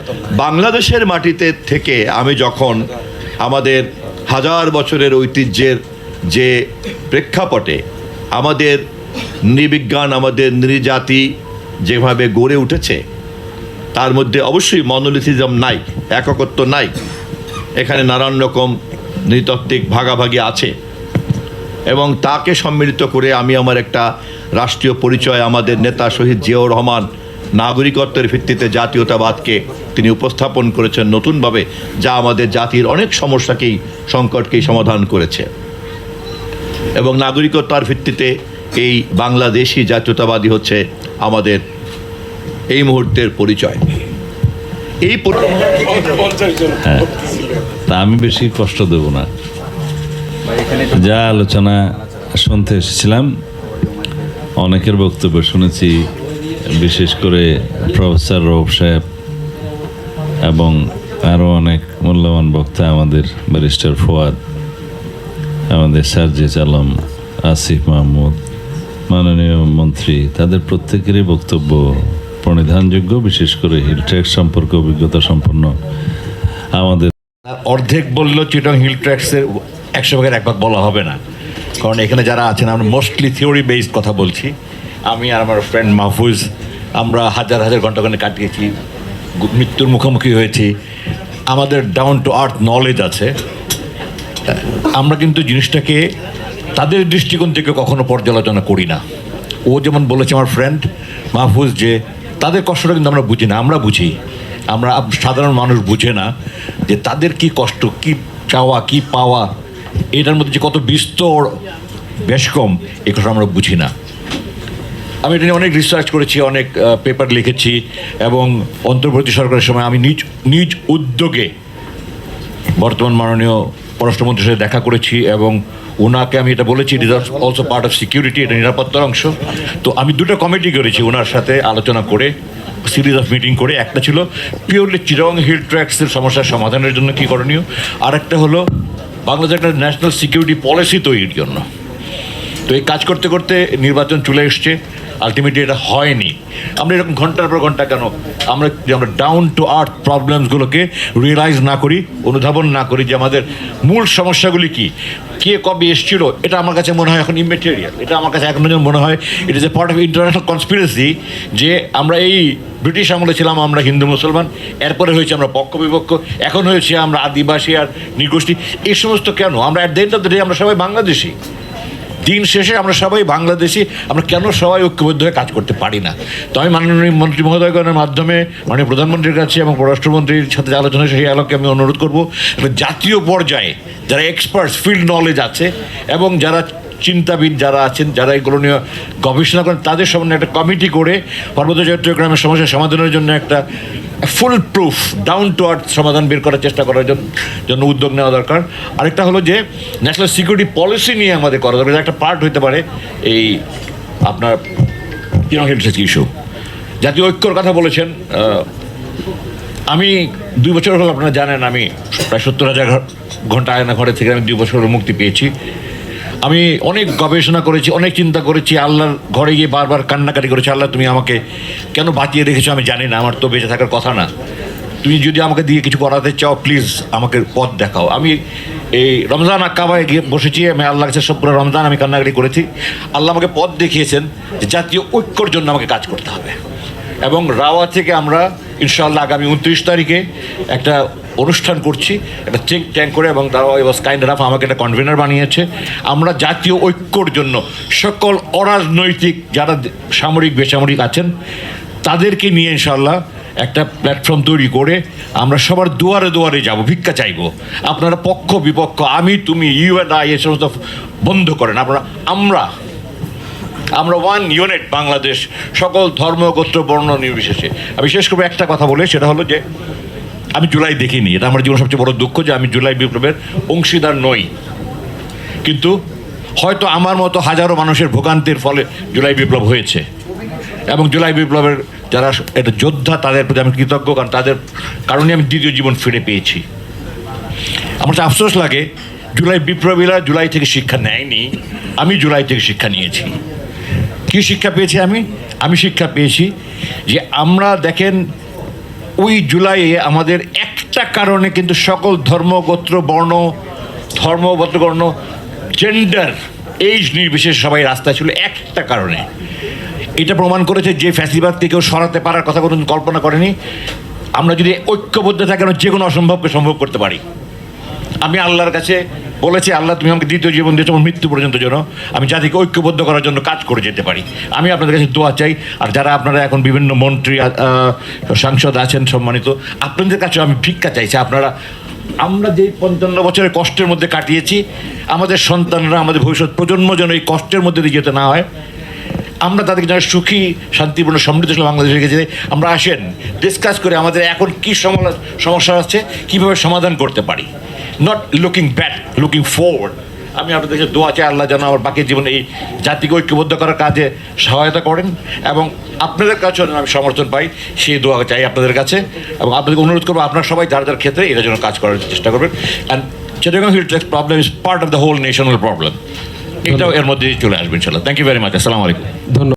বাংলাদেশের মাটিতে থেকে আমি যখন আমাদের হাজার বছরের ঐতিহ্যের যে প্রেক্ষাপটে আমাদের নৃবিজ্ঞান, আমাদের নৃজাতি যেভাবে গড়ে উঠেছে, তার মধ্যে অবশ্যই মনোলিথিজম নাই, এককত্ব নাই, এখানে নানান রকম নৃতাত্ত্বিক ভাগাভাগি আছে এবং তাকে সম্মিলিত করে আমি আমার একটা রাষ্ট্রীয় পরিচয়, আমাদের নেতা শহীদ জিয়াউর রহমান নাগরিকত্বের ভিত্তিতে জাতীয়তাবাদকে তিনি উপস্থাপন করেছেন নতুনভাবে, যা আমাদের জাতির অনেক সমস্যাকেই, সংকটকেই সমাধান করেছে এবং নাগরিকতার ভিত্তিতে এই বাংলাদেশি জাতীয়তাবাদী হচ্ছে আমাদের এই মুহূর্তের পরিচয়। হ্যাঁ, তা আমি বেশি কষ্ট দেব না। যা আলোচনা শুনতে এসেছিলাম, অনেকের বক্তব্য শুনেছি, বিশেষ করে প্রফেসর রৌফ সাহেব এবং আরও অনেক মূল্যবান বক্তা, আমাদের ব্যারিস্টার ফোয়াদ, আমাদের সার্জিস আলম, আসিফ মাহমুদ, মাননীয় মন্ত্রী, তাদের প্রত্যেকেরই বক্তব্য প্রণিধানযোগ্য, বিশেষ করে হিল ট্র্যাক সম্পর্কে অভিজ্ঞতা সম্পন্ন আমাদের। অর্ধেক বললেও চিটং হিল ট্র্যাক্সের 100 ভাগের 1 ভাগ বলা হবে না, কারণ এখানে যারা আছেন আমরা মোস্টলি থিওরি বেসড কথা বলছি। আমি আর আমার ফ্রেন্ড মাহফুজ আমরা হাজার হাজার ঘন্টা কাটিয়েছি, মৃত্যুর মুখোমুখি হয়েছি, আমাদের ডাউন টু আর্থ নলেজ আছে। আমরা কিন্তু জিনিসটাকে তাদের দৃষ্টিকোণ থেকে কখনো পর্যালোচনা করি না। ও যেমন বলেছে আমার ফ্রেন্ড মাহফুজ যে তাদের কষ্টটা কিন্তু আমরা বুঝি না, আমরা বুঝি, আমরা সাধারণ মানুষ বুঝে না যে তাদের কি কষ্ট, কি চাওয়া, কি পাওয়া, এটার মধ্যে যে কত বিস্তর বেশকম, এ কথা আমরা বুঝি না। আমি এটা নিয়ে অনেক রিসার্চ করেছি, অনেক পেপার লিখেছি এবং অন্তর্বর্তী সরকারের সময় আমি নিজ উদ্যোগে বর্তমান মাননীয় পররাষ্ট্রমন্ত্রীর সাথে দেখা করেছি এবং ওনাকে আমি এটা বলেছি, it is also part of security, এটা নিরাপত্তার অংশ। তো আমি 2টা কমিটি করেছি ওনার সাথে আলোচনা করে, সিরিজ অফ মিটিং করে। একটা ছিল পিওরলি চিটং হিল ট্র্যাক্সের সমস্যার সমাধানের জন্য কী করণীয়, আর একটা হলো বাংলাদেশের একটা ন্যাশনাল সিকিউরিটি পলিসি তৈরির জন্য। তো এই কাজ করতে করতে নির্বাচন চলে এসছে, আলটিমেটলি এটা হয়নি। আমরা এরকম ঘন্টার পর ঘন্টা কেন আমরা ডাউন টু আর্থ প্রবলেমসগুলোকে রিয়েলাইজ না করি, অনুধাবন না করি যে আমাদের মূল সমস্যাগুলি কী, কে কবে এসেছিল, এটা আমার কাছে মনে হয় এখন ইমেটেরিয়াল। এটা আমার কাছে এখন মনে হয় ইট is A part of international conspiracy যে আমরা এই ব্রিটিশ আমলে ছিলাম আমরা হিন্দু মুসলমান, এরপরে হয়েছে আমরা পক্ষ বিপক্ষ, এখন হয়েছে আমরা আদিবাসী আর নৃগোষ্ঠী। এই সমস্ত কেন? আমরা at the end of the day আমরা সবাই বাংলাদেশি, দিন শেষে আমরা সবাই বাংলাদেশি, আমরা কেন সবাই ঐক্যবদ্ধ হয়ে কাজ করতে পারি না? তো আমি মাননীয় মন্ত্রী মহোদয়গণের মাধ্যমে মাননীয় প্রধানমন্ত্রীর কাছে এবং পররাষ্ট্রমন্ত্রীর সাথে আলোচনা, সেই আলোকে আমি অনুরোধ করবো জাতীয় পর্যায়ে যারা এক্সপার্টস, ফিল্ড নলেজ আছে এবং যারা চিন্তাবিদ যারা আছেন, যারা এগুলো নিয়ে গবেষণা করেন, তাদের সামনে একটা কমিটি করে পার্বত্য চট্টগ্রামের সমস্যা সমাধানের জন্য একটা full proof down to earth সমাধান বের করার চেষ্টা করার জন্য উদ্যোগ নেওয়া দরকার। আরেকটা হলো যে ন্যাশনাল সিকিউরিটি পলিসি নিয়ে আমাদের করা দরকার, একটা পার্ট হতে পারে এই আপনার চিটং হিল ট্র্যাক্স ইস্যু। জাতীয় ঐক্যর কথা বলেছেন, আমি 2 বছর হলো, আপনারা জানেন আমি প্রায় 70,000 ঘন্টা আয়না ঘরে থেকে আমি 2 বছর মুক্তি পেয়েছি। আমি অনেক গবেষণা করেছি, অনেক চিন্তা করেছি, আল্লাহর ঘরে গিয়ে বারবার কান্নাকাটি করেছি, আল্লাহ তুমি আমাকে কেন বাঁচিয়ে রেখেছো আমি জানি না, আমার তো বেঁচে থাকার কথা না, তুমি যদি আমাকে দিয়ে কিছু করাতে চাও প্লিজ আমাকে পথ দেখাও। আমি এই রমজান আক্কাবায় গিয়ে বসেছি, আমি আল্লাহ কাছে সব পুরো রমজান আমি কান্নাকাটি করেছি। আল্লাহ আমাকে পথ দেখিয়েছেন যে জাতীয় ঐক্যর জন্য আমাকে কাজ করতে হবে। এবং রাওয়া থেকে আমরা ইনশাআল্লাহ আগামী 29 তারিখে একটা অনুষ্ঠান করছি, একটা চেক ট্যাঙ্ক করে, এবং রাওয়া ওয়াজ কাইন্ড এনাফ আমাকে একটা কনভেনার বানিয়েছে। আমরা জাতীয় ঐক্যর জন্য সকল অরাজনৈতিক যারা সামরিক বেসামরিক আছেন তাদেরকে নিয়ে ইনশাআল্লাহ একটা প্ল্যাটফর্ম তৈরি করে আমরা সবার দুয়ারে দুয়ারে যাব, ভিক্ষা চাইব। আপনারা পক্ষ বিপক্ষ, আমি তুমি, ইউ অ্যান্ড আই, এই সমস্ত বন্ধ করেন। আমরা ওয়ান ইউনিট বাংলাদেশ, সকল ধর্ম গোত্র বর্ণ নির্বিশেষে। আমি শেষ করবো একটা কথা বলে, সেটা হলো যে আমি জুলাই দেখিনি। এটা আমার জীবন সবচেয়ে বড় দুঃখ যে আমি জুলাই বিপ্লবের অংশীদার নই। কিন্তু হয়তো আমার মতো হাজারো মানুষের ভোগান্তির ফলে জুলাই বিপ্লব হয়েছে, এবং জুলাই বিপ্লবের যারা এটা যোদ্ধা তাদের প্রতি আমি কৃতজ্ঞ, কারণ তাদের কারণে আমি দ্বিতীয় জীবন ফিরে পেয়েছি। আমার আফসোস লাগে জুলাই বিপ্লবীরা জুলাই থেকে শিক্ষা নেয়নি, আমি জুলাই থেকে শিক্ষা নিয়েছি। কী শিক্ষা পেয়েছি আমি শিক্ষা পেয়েছি যে আমরা দেখেন ওই জুলাইয়ে আমাদের একটা কারণে কিন্তু সকল ধর্মগোত্র বর্ণ জেন্ডার এইজ নির্বিশেষে সবাই রাস্তায় ছিল একটা কারণে। এটা প্রমাণ করেছে যে ফ্যাসিবাদকে কেউ সরাতে পারার কথা কোনো কল্পনা করেনি। আমরা যদি ঐক্যবদ্ধ থাকি আমরা যে কোনো অসম্ভবকে সম্ভব করতে পারি। আমি আল্লাহর কাছে বলেছি, আল্লাহ তুমি আমাকে দ্বিতীয় জীবন দিয়েছো আমার মৃত্যু পর্যন্ত যেন আমি জাতিকে ঐক্যবদ্ধ করার জন্য কাজ করে যেতে পারি। আমি আপনাদের কাছে দোয়া চাই। আর যারা আপনারা এখন বিভিন্ন মন্ত্রী সাংসদ আছেন সম্মানিত, আপনাদের কাছে আমি ভিক্ষা চাইছি। আমরা যে 55 বছরের কষ্টের মধ্যে কাটিয়েছি, আমাদের সন্তানরা, আমাদের ভবিষ্যৎ প্রজন্ম যেন এই কষ্টের মধ্যে দিয়ে যেতে না হয়। আমরা তাদেরকে যেন সুখী, শান্তিপূর্ণ, সমৃদ্ধশীল বাংলাদেশে রেখেছি। আমরা আসেন ডিসকাস করে আমাদের এখন কী সমস্যা আছে, কীভাবে সমাধান করতে পারি, not looking back, looking forward. আমি আপনাদের কাছে দোয়া চাই আল্লাহ যেন আমার বাকি জীবনে এই জাতিকে ঐক্যবদ্ধ করার কাজে সহায়তা করেন, এবং আপনাদের কাছেও যেন আমি সমর্থন পাই সেই দোয়া চাই আপনাদের কাছে। এবং আপনাদেরকে অনুরোধ করবো আপনারা সবাই যার যার ক্ষেত্রে এটা যেন কাজ করার চেষ্টা করবেন। And Chittagong hill tracts problem is part of the whole national problem. এটাও এর মধ্যে চলে আসবে ইনশাআল্লাহ। Thank you very much. আসসালামু আলাইকুম। ধন্যবাদ।